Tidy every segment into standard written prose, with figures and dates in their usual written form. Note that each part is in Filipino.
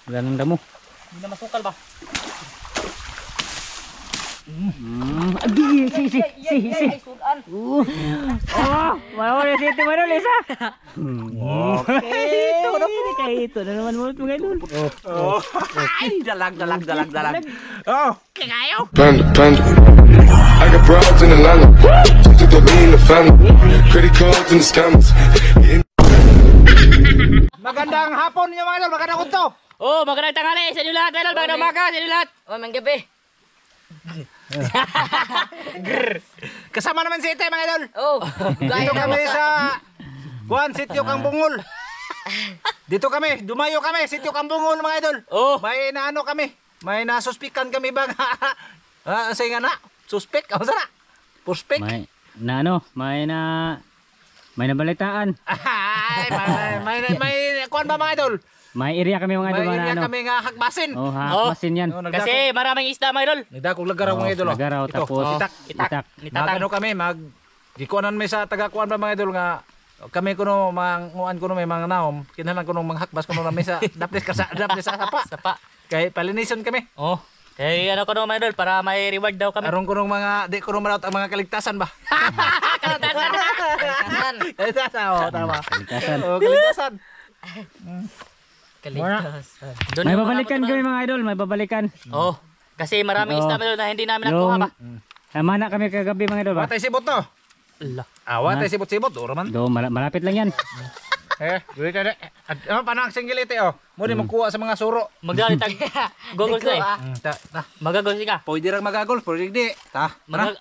Wala nang damo. Hindi na masukal ba? Agi, si. Oh, mawala si Ate Manol isa. Ito na naman mo mga idol. Ay, dalag. Oh, kaya Panda. I got broads in Atlanta. Just to be in the family. Credit cards and the scammers. Magandang hapon niyo mga idol, magandang unto. Oh, magandang tanghali sa inyo lahat, idol. Magandang umaga sa inyo lahat. Oh, mang gabi. Kasama naman si Ite mga idol. Oh, Dito kami sa Juan Sitio Kambungol. Dito kami, dumayo kami, Sitio Kambungol mga idol. Oh. May naano kami, may nasuspikan kami bang say nga na, suspek, o sana? Puspek? May nabalitaan. Ay, may kuan ba mga idol? May area kami mga idol. May area kami nga hakbasin. Oh, hakbasin yan. Kasi maraming isda, mga idol. Nagdakog lagaraw mga idol. Lagaraw, tapos itak. Ano kami, gikuanan may sa taga-kuan ba mga idol nga, kami kuno manguan kuno may mga naom, kinahanglan kuno manghakbas kuno na may sa daplis sa sapa. Kay palinisan kami. Oh. Kaya ano ko no, mga idol, para may reward daw kami. Aron kuno mga di kuno maraot ang mga kaligtasan ba. Kaligtasan. Oh, tama. Kaligtasan. Oh, kaligtasan. Doon May yung babalikan mga kami mga idol, may babalikan. Oh. Kasi maraming isda, mga idol, na hindi namin nakuha ba? Mana kami kagabi mga idol ba? Watay sibot no. Allah. Watay sibot-sibot, oro man. Do malapit lang yan. Gawin ka na. Panang single ite oh. Mo di magkuha sa mga suro. Magdali tag goggles na eh. Magagols ka. Pwede ra magagol, pwede di. Ta.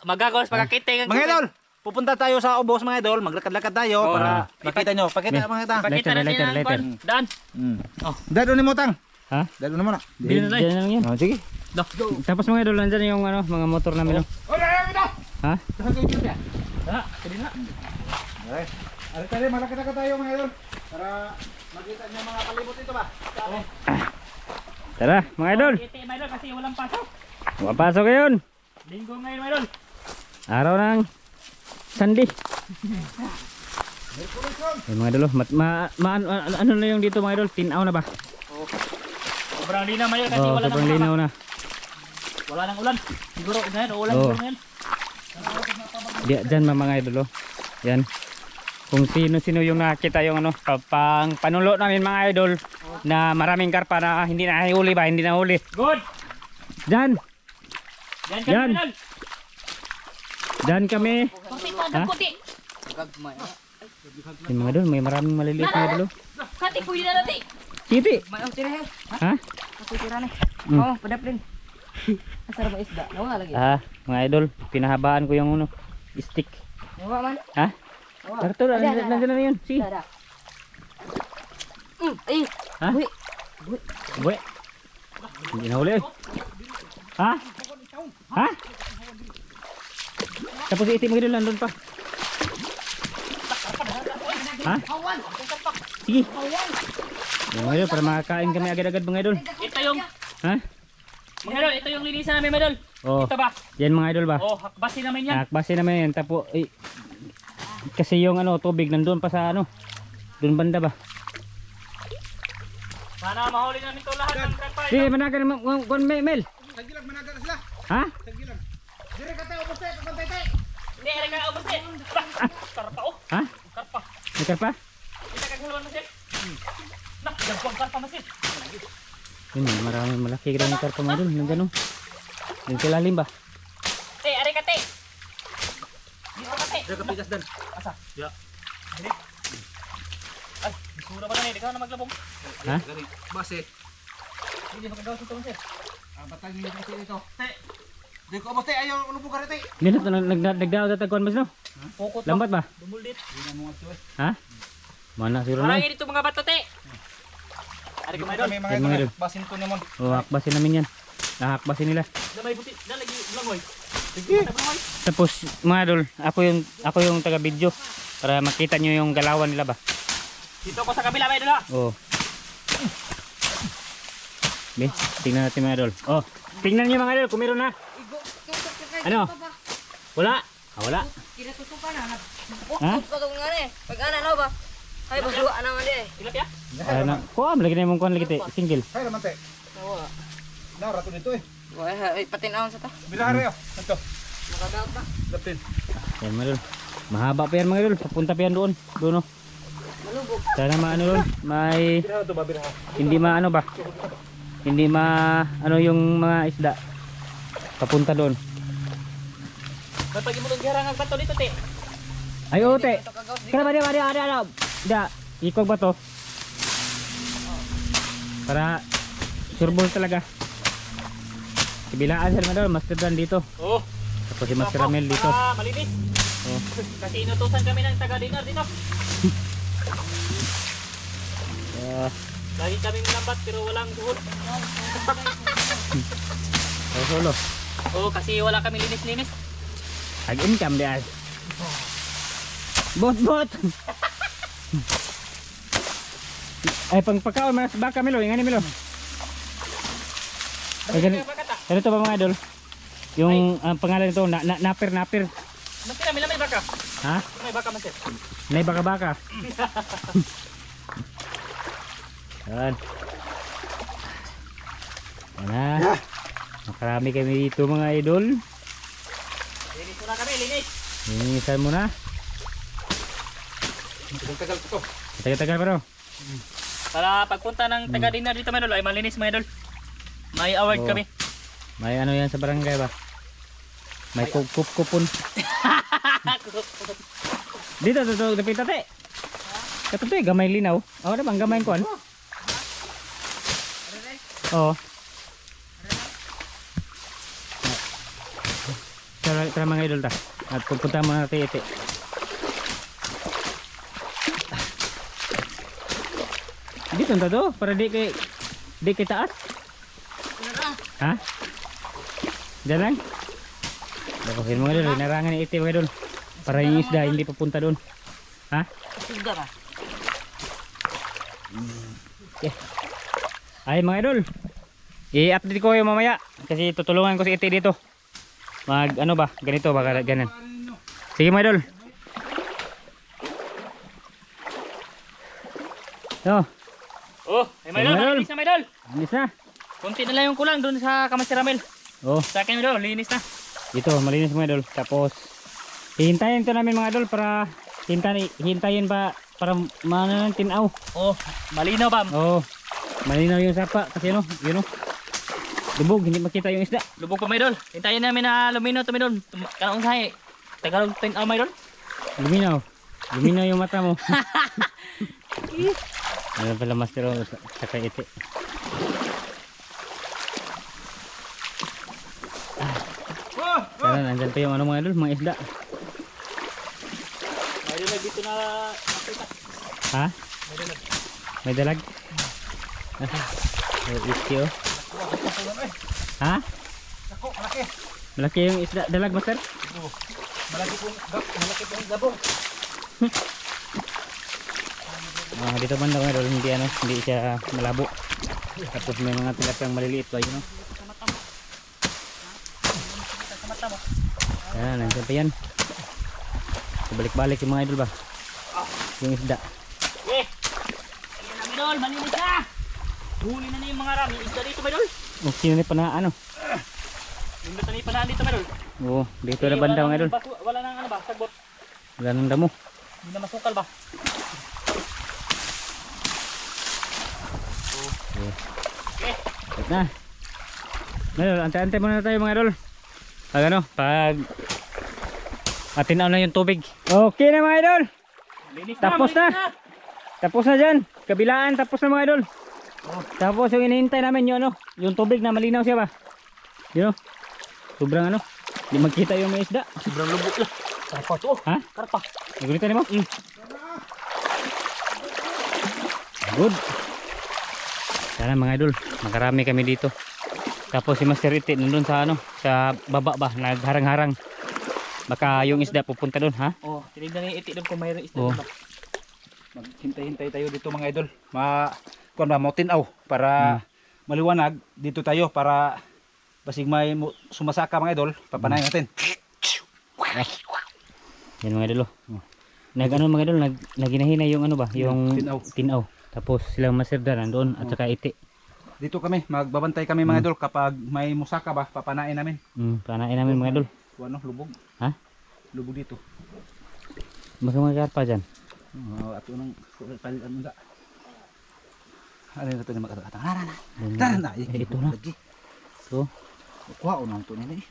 Magagols pagkakita. Mga idol, pupunta tayo sa ubos mga idol, maglakad-lakad tayo para makita nyo. Pakita mga ita. Pakita na Later. siya ng daan. Dado ni mo tang. Ha? Dado na mo na. Bilhin na tayo. Diyan lang yan. Oh, sige. Tapos mga idol, nandyan yung mga motor namin. Oh, dali mo. Ha? Pwede na. Ano tayo, malakad-lakad tayo mga idol. Para makita nyo mga palibot ito ba? Tara mga idol. Kita mga idol kasi walang pasok. Mapasok ngayon. Linggo ngayon mga idol. Araw ng Sunday. Ay, mga idol, ano na yung dito mga idol? Tinaw na ba? Sobrang linaw mga idol kasi wala sobrang nang linaw na. Wala nang ulan. Siguro ngayon, ulan Oo. siguro ngayon. Diyan mga idol. Yan. Kung sino yung nakita yung pang panulo namin mga idol na maraming karpa na hindi na huli ba? Hindi na huli. Good. Diyan. Yan kami Yan. idol. Diyan kami. Puti pa, puti. Yan mga idol, may maraming maliliit mga idol. Kati pwede na natin. Siti. May tira he. Ha? Kasi tira na. Mm. Oh, padap rin. Asar ba isda? Nawa lagi. Mga idol, pinahabaan ko yung stick. Nawa man. Ha? Karto, nandiyan na yun. Si. Dada. Ay. Ha? Uy. Buwe. Hindi na huli eh. Ha? Ha? Tapos itim mga idol, nandun pa. Ha? Sige. Yung mga idol, para makakain kami agad-agad mga idol. Ito yung, Ha? mga idol, ito yung linisan namin mga idol. Oh, Ito ba? yan mga idol ba? Oh, hakbasin namin yan. Nakakbase naman yan. Tapos, kasi yung tubig nandun pa sa doon banda ba? Sana mahuli namin ito lahat ng karpa. Sige, managan mo, Mel. Tagilag managal sila. Ha? Tagilag. Dire ka tayo ubos tayo, pagkantay tayo. Hindi, ay ka ubos eh. Karpa oh. Ha? Karpa. May karpa? Kita kagulawan masir. Nak, dagwang karpa masir. Yun, maraming malaki ka yung karpa mga idol. Nandyan yung silalim ba? Are ka te. Dito ka te. Dire ka pigas dan. Asa? Ya. Ini. Ay, bisura ba na eh? Di ka na maglabong. Ha? Gani, base. Hindi magagawa ito masir. Batang niyo kasi ito. Te. Dire ko ubos tayo, ayaw ulubog ka rito. Hindi na nagdaaw sa tagkuhan mas no? Pukot. Lambat ba? Dumuldit. Ha? Mana siguro na? Marami dito mga bata te. Ari ko mga idol. May Yan, mga idol. basin ko naman. Hakbasin namin yan. Hakbasin nila. Damay buti. Dalagi langoy. Tapos mga idol, ako yung taga-video para makita nyo yung galawan nila ba? Dito ko sa kabila mga idol ha. Oh. Be, tingnan natin mga idol. Oh, tingnan nyo mga idol kung meron na. Ano? Wala? Wala. Kinatutukan na. Ha? Patong nga eh. Pag ana na ba? Ay, basuan naman di eh. Tilapia? Ano, kuam lagi na mong kuan lagi te, single. Hay naman te. Nawa. Nara to dito eh. Ay, patinahon sa ta. Bilari oh. Ito. Makadaot na. Dapin. Yan mga idol. Mahaba pa yan mga idol. Papunta pa yan doon. Doon oh. Malubog. Sana maano doon. May Biraha to ba biraha? hindi maano ba? Hindi ano yung mga isda. Papunta doon. May pag-imulong giharangan pa to dito, te. Ay ote. Kaya ada. Da, ikog ba to? Para surbol talaga. Kabilaan sila doon, Master Dan dito. Oh. Tapos si Master Ramel dito. Ah, malinis. Oh. Kasi inutusan kami ng taga-dinner dito. Lagi kaming lambat pero walang buhol. Solo. Oh, kasi wala kami linis-linis. Ag-income di ay. Bot. Ay pagpakaon mas baka Milo, ingani Milo. Ay ganito ba mga idol? Yung pangalan nito napir. Mas kina may baka. Ha? May baka man sir. Nay baka. Yan. Yan. Makarami kami dito mga idol. Linis muna kami, linis. Linisan mo na. Tagal to. Tagal pa raw. Para pagpunta ng taga-dinner dito mga idol, ay malinis mga idol. May award Oo. kami. May ano yan sa barangay ba? May kupon. Dito, dapit tate. Katuto eh, gamay linaw. Ako na bang gamay ko ano? Oo. Tara mga idol ta. At pupunta mo natin ite. Dito na to, para di kay taas. Ha? Diyan lang? Bakusin mga idol, narangan ni ite mga idol. Para yung isda hindi papunta doon. Ha? Sudah ka. Okay. Ay mga idol, i-update ko yung mamaya kasi tutulungan ko si ite dito. Mag ano ba, ganito ba, ganun. Sige mga idol. So, Oh, ay mga idol, Mga idol. malinis na mga idol. anis na. Kunti na lang yung kulang doon sa Kamasir Ramel. Oh, Sa akin mga idol, linis na. dito malinis mga idol. Tapos hihintayin to namin mga idol para hintayin pa para manang tinaw. Oh, malinaw ba? Oh, malinaw yung sapa kasi ano, yun oh. Lubog, hindi makita yung isda. Lubog pa mga idol. Hintayin namin na lumino to mga idol. Kanaong sahi. Tagalog tinaw mga idol. Luminaw. Luminaw yung mata mo. Ano pala master oh, saka ite. Sana nandyan pa yung ano mga idol, mga isda. Mga idol, dito na nakita. Ha? May dalag? May iski oh. Ha? Ako, malaki. Malaki yung isda, dalag master? Malaki pong gabong. Dito banda mga idol, hindi siya malabo. Tapos may mga tilapiyang maliliit ba yun oh. Yan, nandiyan pa yan. Balik-balik yung mga idol ba? Yung isda. Eh! Ayan na mga idol, malinis na! Huli na yung mga rami. Isda dito mga idol. Okay na pa na ano. Yung na yung panaan dito mga idol. Oo, dito na banda mga idol. Wala nang ano ba, sagbot. Wala nang damo. Hindi na masukal ba? Okay. Wait na. Ngayon, antay-antay muna tayo mga idol. Pag ano, pag atinaw na yung tubig. Okay na mga idol. Linis Tapos malinis na. Tapos na dyan. Kabilaan, tapos na mga idol. Tapos yung inihintay namin yung ano, yung tubig na malinaw siya ba? Yun o. Sobrang ano, hindi magkita yung may isda. Sobrang lubog lang. Karpa to. Ha? Karpa. Nagunitan mo? Good. Sana mga idol, makarami kami dito. Tapos si Master Ite nandun sa ano, sa baba ba, nagharang-harang. Baka yung isda pupunta doon, ha? Oh, tinignan ni Iti doon kung mayroong isda Oh. ba. Maghintay-hintay tayo dito mga idol. Kuan ba, motinaw para maliwanag dito tayo para basig may sumasaka mga idol, papanayin natin. Yan mga idol. Nag ano mga idol, naghinahinay yung ano ba, yung Tinaw. tinaw. Tapos silang masirda nandoon at saka iti. Dito kami, magbabantay kami mga idol kapag may musaka ba, papanain namin. Panain namin mga idol. Ano, lubog. Ha? Lubog dito. Baka mga karpa dyan. At unang palitan mo da. Ano yung ito na magkatang? Tara na. Ito na. So, Kuha o nang ito nila eh.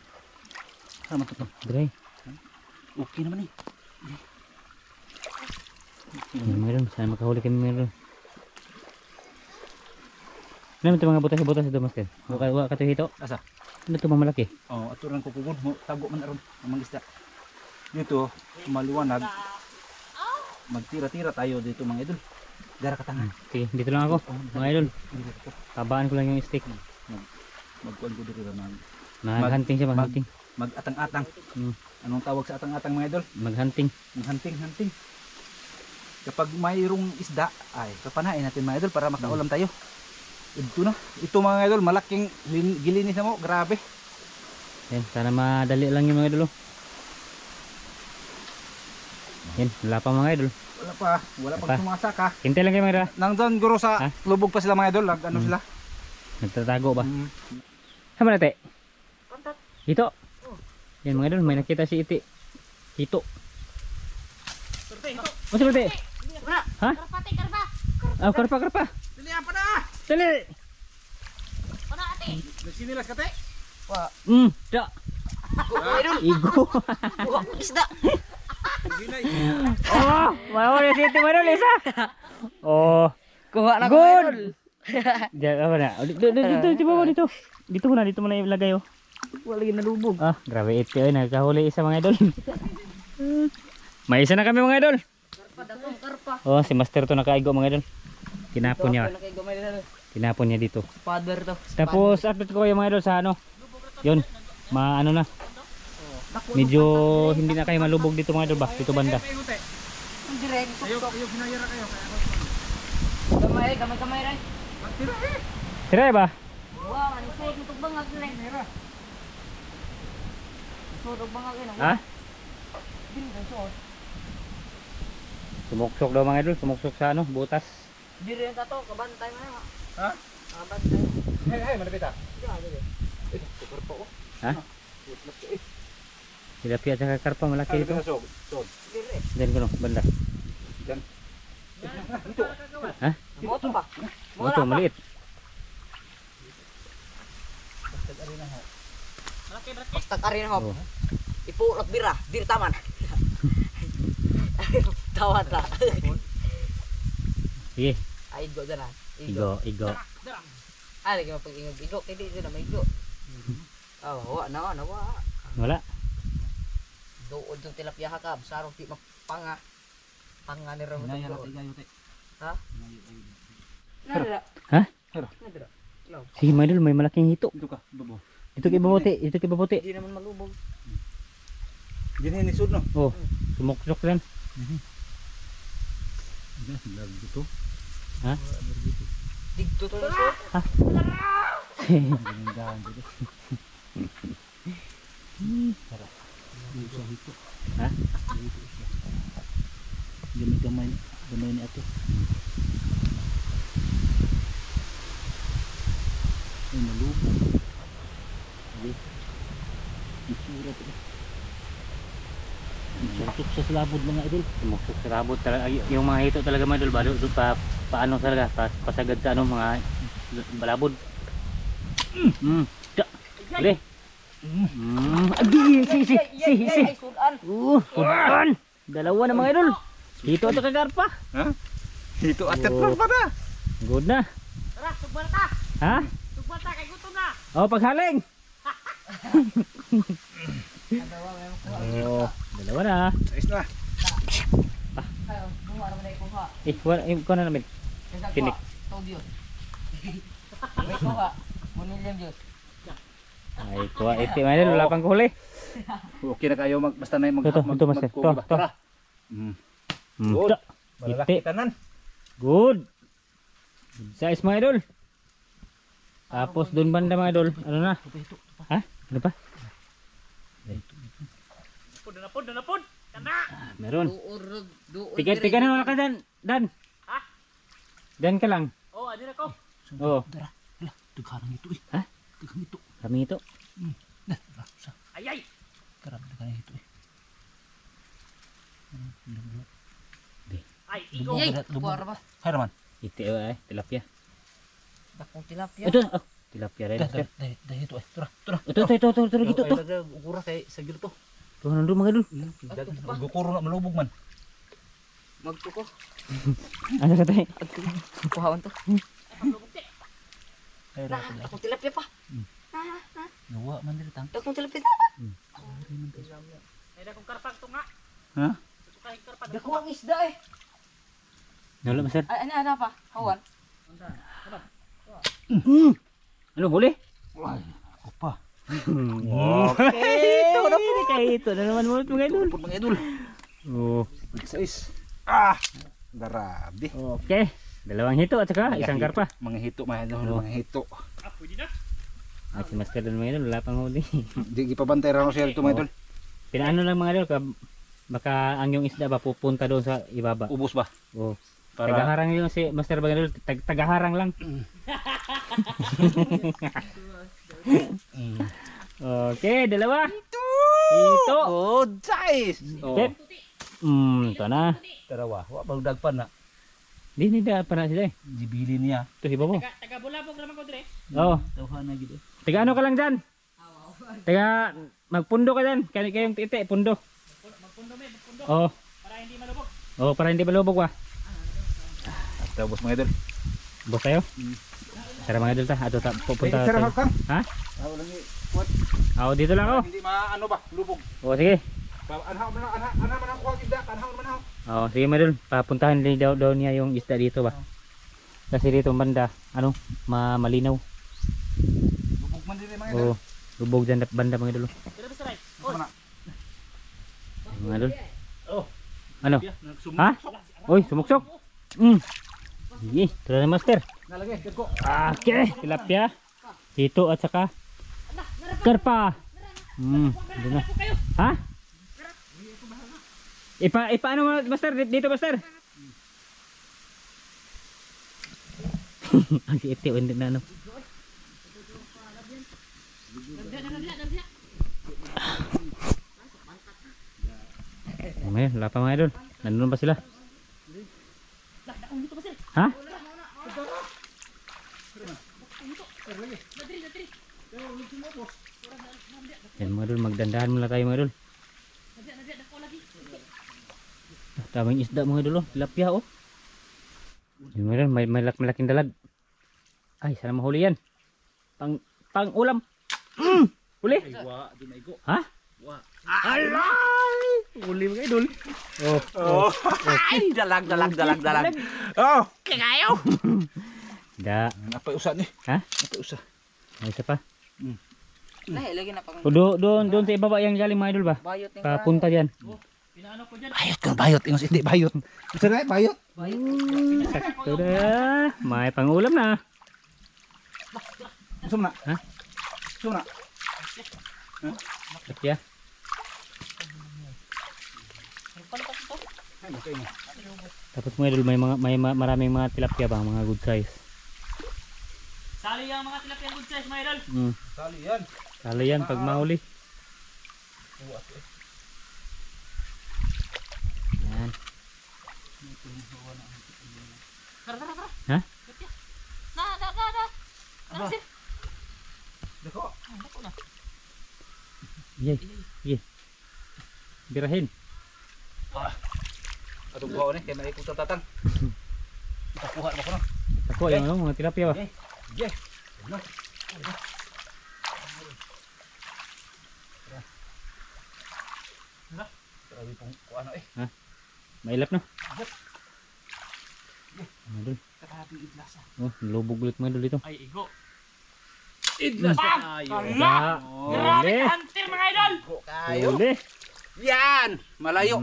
Sama ito. dre. Okay naman eh. Yan mga idol, sana makahuli kami mga idol. Ano ito mga butas-butas ito master? Wala ka ito hito? Asa? Ano ito mga malaki? At unang kupugod mo. Tago man aron. Ang mga isda. Dito, maliwanag. Magtira-tira tayo dito mga idol. Dara ka tangan. Sige, dito lang ako. Mga idol, tabaan ko lang yung stick. Magkuhan ko dito naman. Mag-hunting siya, mag-hunting. Mag-atang-atang. Anong tawag sa atang-atang mga idol? Mag-hunting. Hunting. Kapag mayroong isda, ay papanain natin mga idol para makaulam tayo. Ito na. Ito mga idol, malaking gilinis na mo. Grabe. Yan, sana madali lang yung mga idol. Yan, wala pa mga idol. Wala pang sumasaka. Hintay lang kayo mga idol. Nandun guro sa Ha? lubog pa sila mga idol. Ano sila? Nagtatago ba? Sama natin. Hito. Yan mga idol, may nakita si iti. Hito. Masa ba iti? Ha? Ah, karpa. Dili apa na? Dali. Sinilas ka te? Da. Igo. Isda. Oh, mawala si iti mga idol, isa. Oh. Kuha na Good. Diyan apa na? Dito. Dito mo na ilagay oh. Wala yung nalubog. Ah, grabe ito ay nagkahuli isa mga idol. May isa na kami mga idol. Karpa. Oh, si Master to nakaigo mga idol. Tinapon niya. Tinapon niya dito. Father to. Tapos update ko kayo mga idol sa ano. 'Yun. Maano na. Medyo hindi na kayo malubog dito mga idol ba? Dito banda. Direct. Ayaw hinayara kayo. Gamay rin. Tira ba? Wow, ano sa'yo kung tugbangag rin. Tugbangag rin. Ha? Sumuksok daw mga idol, sumuksok sa ano, butas. Di rin ka to, kabantay mo na. Ha? Kabantay. Hey, malapit ah. Ha? Tilapia at saka karpa malaki ito. Diyan ko no, banda. Ha? Moto pa. Ito, maliit. Basta ka rin hop. Ipulot bira, dir taman. Tawad na. Sige, Ay, igo dyan na. igo. Ay, lagi mo pag-ingog. Igo, kaya di na may igo. Nawa. Wala. Doon yung tilapia hakab. Sarong ti mapanga. Panga ni Ramon. Hinayara tayo te. Ha? Nara. Ha? Nara. Sige mga idol, may malaking hito. Dito ka, babo. Dito kay babuti. Di naman malubog. Dini ni sud no. Oh, sumuksok yan. Dito. Ha? Digto to na so. Ha? Gamay ni ato. Ay malubog. Isura to. Sumuksok sa labod mga idol. Sumuksok sa labod talaga. Yung mga hito talaga mga idol, balo pa paano talaga, pasagad sa ano mga balabod. Dali. Adi, si. Sudan. Dalawa na mga idol. Hito at kagarpa. Ha? Dito atet pa na. Good na. Tara, sugbal ta. Ha? Sugbal ta, kay gutom na. Oh, paghaling. Oh, dalawa na. Ayos na. Ayo, bunga naman ay kuha. Ikaw na namin. Tinik. Tobyo. May kuha. Munilyam Diyos. Ay, kuha iti mga idol, wala pang huli. Okay na kayo basta na Ito, master. magkuha ba? To. Tara. Good. Malalaki Iti. tanan. Good. Good size mga idol. Tapos doon banda mga idol, ano na? Ha? Ano pa? Napod. Kana. Meron. Duor. Tiga na wala ka dan. Dan. Ha? Dan ka lang. Oh, adi na ko. Oo. Dara. Hala, daghan ito eh. Ha? Daghan ito. Kami ito. Dara, sa. Ay ay. Karami daghan ito eh. Ay, ikaw. Yay, Lubog. kuwara ba? Hay naman. Iti tilapia. Dakong tilapia. Ito, oh. Tilapia rin. Dah ito eh. Tura, tura. Ito, gitu to. Ugura kay sa gilid to. Tuh nandun mga dul. Gukuro na malubog man. Magtuko. Ano ka tayo? Kuhawan to. Hay Nah, ra. dakong tilapia pa. Gawa man dili tang. Dakong tilapia pa. Ay, dakong karpag to nga. Ha? Sukay karpag. Dakong isda eh. Nalo, master. Ay, ano pa? Hawan. Ano, huli? Opa. Okay. Ito na po kayo ito. Na naman mulut mga idol. Pud mga idol. Oh. Sais. Ah, grabe. Okay. Dalawang hito at saka isang karpa. Mga hito mga idol, mga hito. Ah, pwede na. Ay, si master doon mga idol. Wala pang huli. Di gipabantay ra no siya dito mga idol. Pinaano lang mga idol. Baka ang yung isda ba pupunta doon sa ibaba. Ubos ba? Oh. Para Tagaharang yung si Master Bangalol, tagaharang lang. Okay, dalawa. Ito. good size. Okay. Ito na. Tarawa, wa bang dagpan na. Di na pa na sila eh. Dibili niya. Ito si Bobo. Taga bulabog naman ko dire. Oo. Tawhan na gid. Taga ano ka lang dyan? Taga magpundo ka dyan. Kayong titi, pundo. Magpundo me, magpundo. Oo. Para hindi malubog. Oo, para hindi malubog ba? At ubos mga idol. Bus tayo. Tara mga idol ta. Ato ta pupunta Tara tayo. kang. Ha? Wala ni kuat. Oo, dito lang ako. Hindi maano ba, lubog. Oo, sige. Anha man ang kuha isda, anha man ako. Oo, sige mga idol. Papuntahan din daw niya yung isda dito ba? Kasi dito banda, ano, malinaw. Lubog man dili mga idol. Oo, lubog dyan banda mga idol. Dire ba saray? Ano na? Mga idol. Oh. Ano? Ha? Uy, sumuksok. Sige, tara na master. Nalagay, ko. Okay, tilapia. Dito at saka karpa. Doon na. Ha? Ipaano mo master dito master? Ang siiti hindi na ano. May wala pa mga idol. Nandun pa sila. Ha? Yan mga idol, magdandahan muna tayo mga idol. Daming isda mga idol, tilapia oh. Yan mga idol, may malaking dalag. Ay, sana mahuli yan. Pang ulam. Huli? Ha? Alay! Huli mga idol. Oh. Ay, dalag. Oh, kikayo. Da. Napay usa ni. Ha? Napay usa. May isa pa. Nah, lagi na pang Doon sa ibaba yang galing mga idol ba? bayot ng Papunta diyan. Pinaano ko diyan. Bayot kang bayot, ingos hindi bayot. Gusto na bayot. Sakto na. May pangulam na. Gusto mo na. Ha? Gusto mo na. Tilapia. Ay, okay mo. Tapos mga idol, maraming mga tilapia ba, mga good size. Sali yung mga tilapia good size, mga idol. Sali yan. Kala yan pag mahuli. Yan. Ha? Dako. Ye. Birahin. Atong buhaw ni kay may ikot tatang. Takuha ba ko no? Ako yung ano, mga tilapia ba? Yeah. No. Grabe pong kuano eh. Mailap no? Mga idol. Grabe idlasa. Oh, lubog ulit mga idol dito. Ay, igo. Idlas Ya. Grabe ka hunter, mga idol. kayo. Huli. Yan, malayo.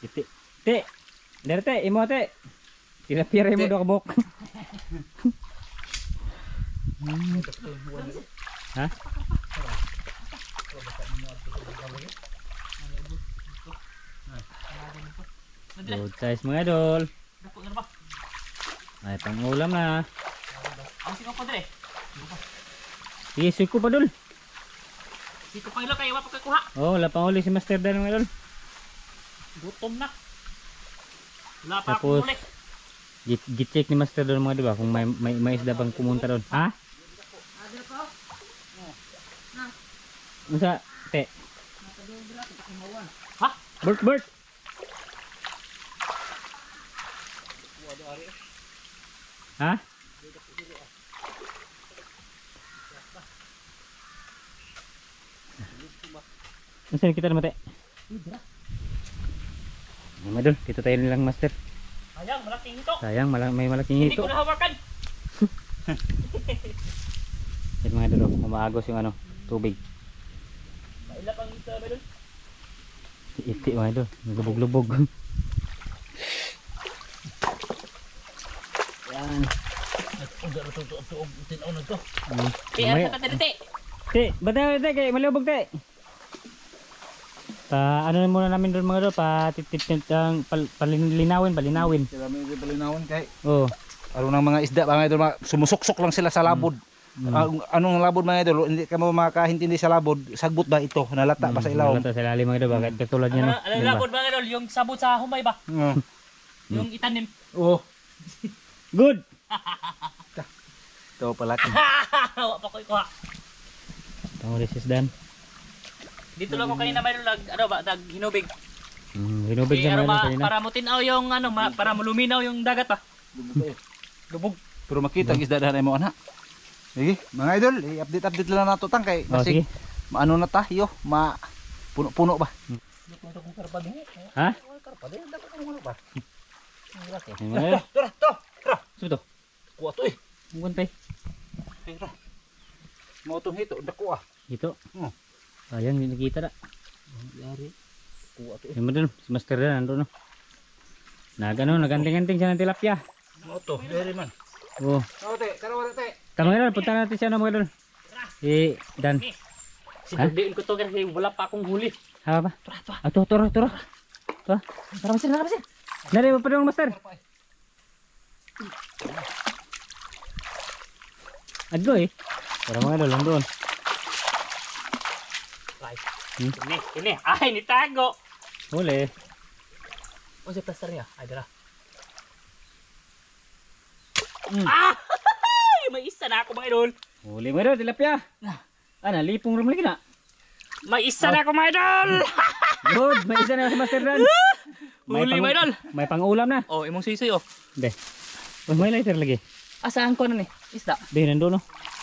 Iti. Te. Derte, imo te. Tilapia rin mo do kabok. Ha? Good size mga idol. Dako na ba? Ay, pang-ulam na. Ang siko pa dire. Yes, ko pa dul. Siko pa ilo kayo mapagkakuha. Oh, wala pang uli si Master Dan mga idol. Gutom na. Wala pa Tapos, akong uli. Git-check ni Master doon mga diba kung may isda bang pumunta doon. Ha? Unsa? Te. Ha? Bert. Ha? Unsa kita na mate? Madol, dito tayo nilang Master. Ayang, malaking ito. Sayang, may malaking Hindi hito. ko nahawakan. Yan mga idol, umaagos yung tubig. Maila pang isa ba doon? Iti mga idol, naglubog-lubog. Yan. Kaya May- sa katirite. Te, bata kay malubog te. Ano muna namin doon mga idol, palinawin. Sila may balinawon kay Oh. aron ng mga isda mga idol, sumusuksok lang sila sa labod. Anong labod mga idol? Hindi ka mo makahintindi sa labod. Sagbot ba ito? Nalata ba sa ilaw? Wala sa ilalim mga idol, bakit katulad niya no. Ano labod ba nga yung sabot sa humay ba? Yung itanim. Oh, Good. ito pala. Wa pa ko ikuha. Tama sis Dan. Dito lang ko kanina mayroon hinubig. Hinubig Eh, siya ano mga idol ba, kanina. para mutinaw yung para maluminaw yung dagat pa. Lubog. Pero makita ang isda dahan mo ana. Sige, mga idol, i-update lang nato tang kay Oh, sige. maano na tayo, puno-puno ba? Ha? Yan, mga idol. Tara. Suto. Kuha to eh. Ang guntay. Tira. Mo tong hito, dako ah. Ito. Oh. Sayang, hindi nakita na. Yari. Kuha to eh. Yung madal, si Master Dan nandun no. Naganting-ganting siya ng tilapia. Mo to, dere man. Oh. Te, karawa te. Tama nga punta natin siya mga idol. Si Dan. Sigurdiin ko to kasi wala pa akong huli. Ha ba? Tara. Tara Master. Nari mo pa doon Master. Ago eh. Tara mga idol, doon. Ini. Ay, nitago. Huli. O si plaster niya. Ay, dara. May isa na ako mga idol. Huli mga idol, tilapia. Nalipong rin lagi na. May isa na ako mga idol. Good, may isa na si Master Dan. Huli mga idol. May pang-ulam na. Oh, imong sisi oh. Be. May lighter lagi. Asaan ko na ni? Isda. Be, nandun no.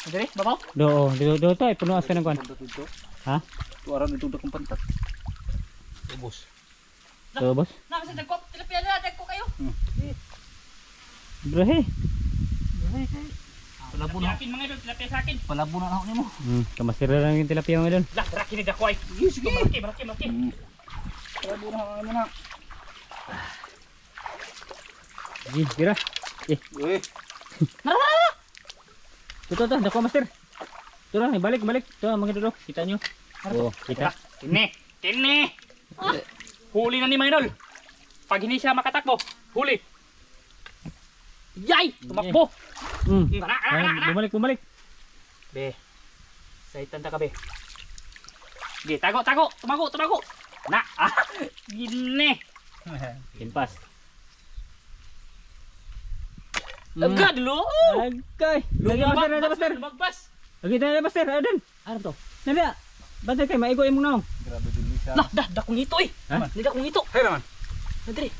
Dere, babaw. Do to ay puno as ka ng kwan. Ha? Tuaran ito dakong pantat. Ubos. Do boss. Na sa dagko, tilapia na dagko kayo. Bro he. Palabo na. Tilapia mga idol, tilapia sa akin. Palabo na ako nimo. Kamaster lang yung tilapia mga idol. Lah, raki ni dako ay. Sige, malaki. Palabo na ako na. Gi, tira. Uy. Tuto, dako Master. Tara, balik. Tuh mga idol, kita nyo. Oh, kita. Tini. Huli na ni mga idol. Pag hindi siya makatakbo, huli. Yay! Tumakbo! Bumalik. Be, sa itanda ka be. Be, tago! Tumago! Na! Gini! Kimpas. Agad lo! Agay. Lagi Master. Lumagpas! Lagi tayo Master. Adan. Ano to? Nada. Bantay kay maigo imong naong. Grabe din isa. Lah, dakong ito eh! Ha? Dakong ito! Hay naman. Nadiri!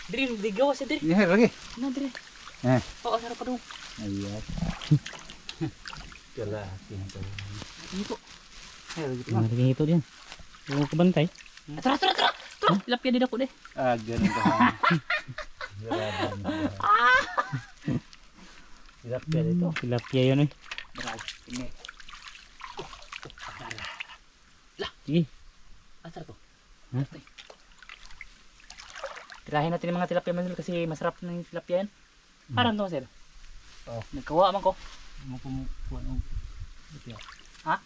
Diri, ligaw siya diri! Hay lagi. Nadiri! Oo, sarap pa dong! Ayat. Kala sinto. Ito! Hay lagi. Lagi ito diyan. Yung kabantay. Tara! Tilapia din ako deh! Ah, ganun ka. Tilapia dito. Tilapia yun eh. Ini. Sige. Asar to? Ha? Tirahin natin yung mga tilapia man kasi masarap ng tilapia yan. Parang to sir. Oh. Nagkawa man ko. Mo kumukuha ng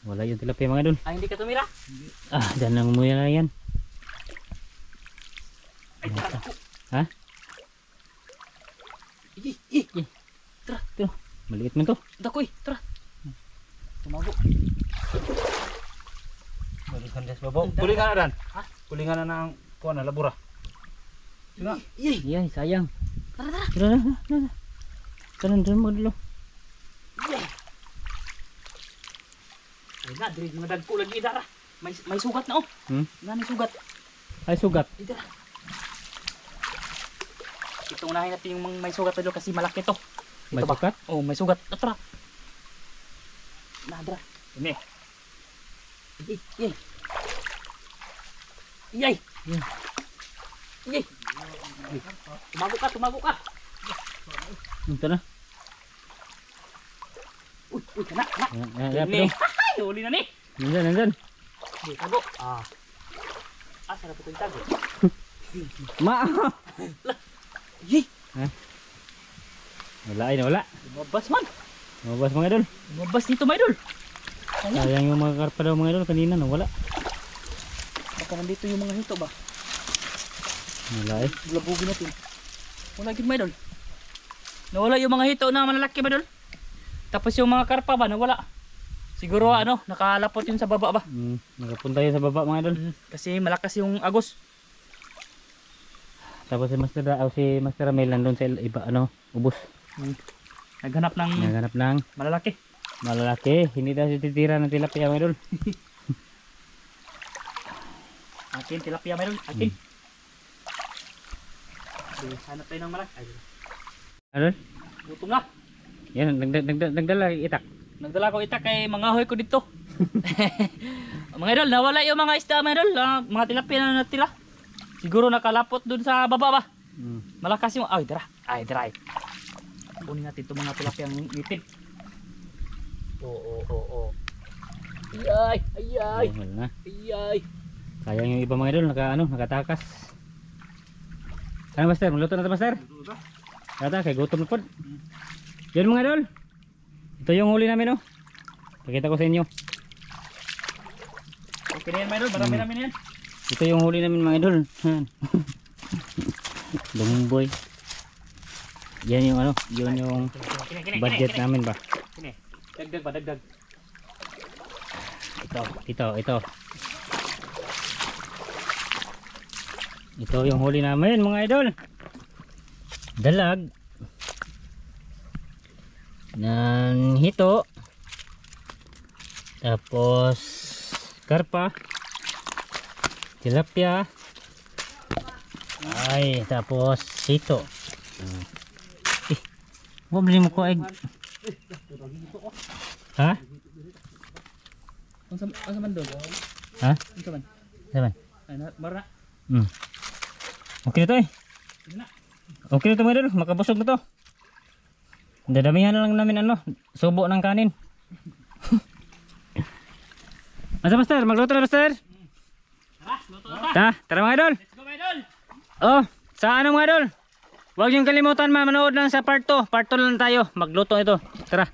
Wala yung tilapia mga dun. Ay, hindi ka tumira. Dyan lang umuya na yan. Ay, tara ko. Ha? Tara, Ito. Maliit man to. dakoy, tara. Tumago. Balikan des babaw. Kulingan na dan. Ha? Kulingan na ng kuan na labura. Iyay. Iyay, sayang. Tara, tara. Tara na. Kanan dyan mga idol. Iyay. Ay na, diri mga dagko lagi dara. May sugat na oh. Na may sugat. Ay, sugat. Dito. Ito unahin natin yung may sugat na kasi malaki to. May Ito ba? sugat? Oh, may sugat. Tara. Nadra. Ini. Iyay. Iyay. Iyay. Tumago ka. Ito na. Uy, kana. Ayan, Ini. pero. Ay, uli na ni. Nandyan. Di, tago. Sarap ito yung tago. Ma! Iyay. Wala. Lumabas man. Mabas mga idol. Lumabas dito, mga idol. Sayang yung mga karpa daw mga idol. Kanina wala. Baka nandito yung mga hito ba? Wala eh. Bulabugin natin. Wala gid, mga idol. Nawala yung mga hito na malalaki, mga idol. Tapos yung mga karpa ba, nawala. Siguro nakalapot yun sa baba ba? Nakapunta yun sa baba mga idol. Kasi malakas yung agos. Tapos si Master Ramel nandun sa iba ubos. Naghanap ng Naghanap ng malalaki. malalaki. Hindi daw siya titira ng tilapia mga idol. Akin, tilapia mayroon. Akin. Hanap tayo ng malaki. Ay, Idol? gutom na. Yan, nagdala itak. Nagdala ko itak kay mangahoy ko dito. Mga idol, nawala yung mga isda, mga idol. Mga tilapia na natila. Siguro nakalapot dun sa baba ba? Malakas yung... Ay, dara. Kunin natin itong mga tilapia ang itin. Oo. Ayay. Wala na. Ayay. Sayang yung iba mga idol, nakatakas. Ano Master? Magluto na ito Master? Kata, kay gutom na po. Yun mga idol. Ito yung huli namin Pakita ko sa inyo. Okay na yan, mga idol. Marami na yan. Ito yung huli namin mga idol. Lumboy. Yan yung yun yung budget namin ba. Kini. Dagdag ba, dagdag. Ito. Ito yung huli namin mga idol. Dalag. Nan hito. Tapos karpa. Tilapia. Ay, tapos hito. Bumili mo ko egg. Ha? Ang man doon. Ha? Ang man. Saban. Ay, mara. Okay na to eh. Okay na to mga idol, makabusog na to. Dadamihan na lang namin subo ng kanin. Asa Master, magluto na Master? Tara mga idol. Let's go, mga idol. Sa mga idol? Huwag niyong kalimutan manood lang sa part 2. Part 2 lang tayo, magluto ito. Tara.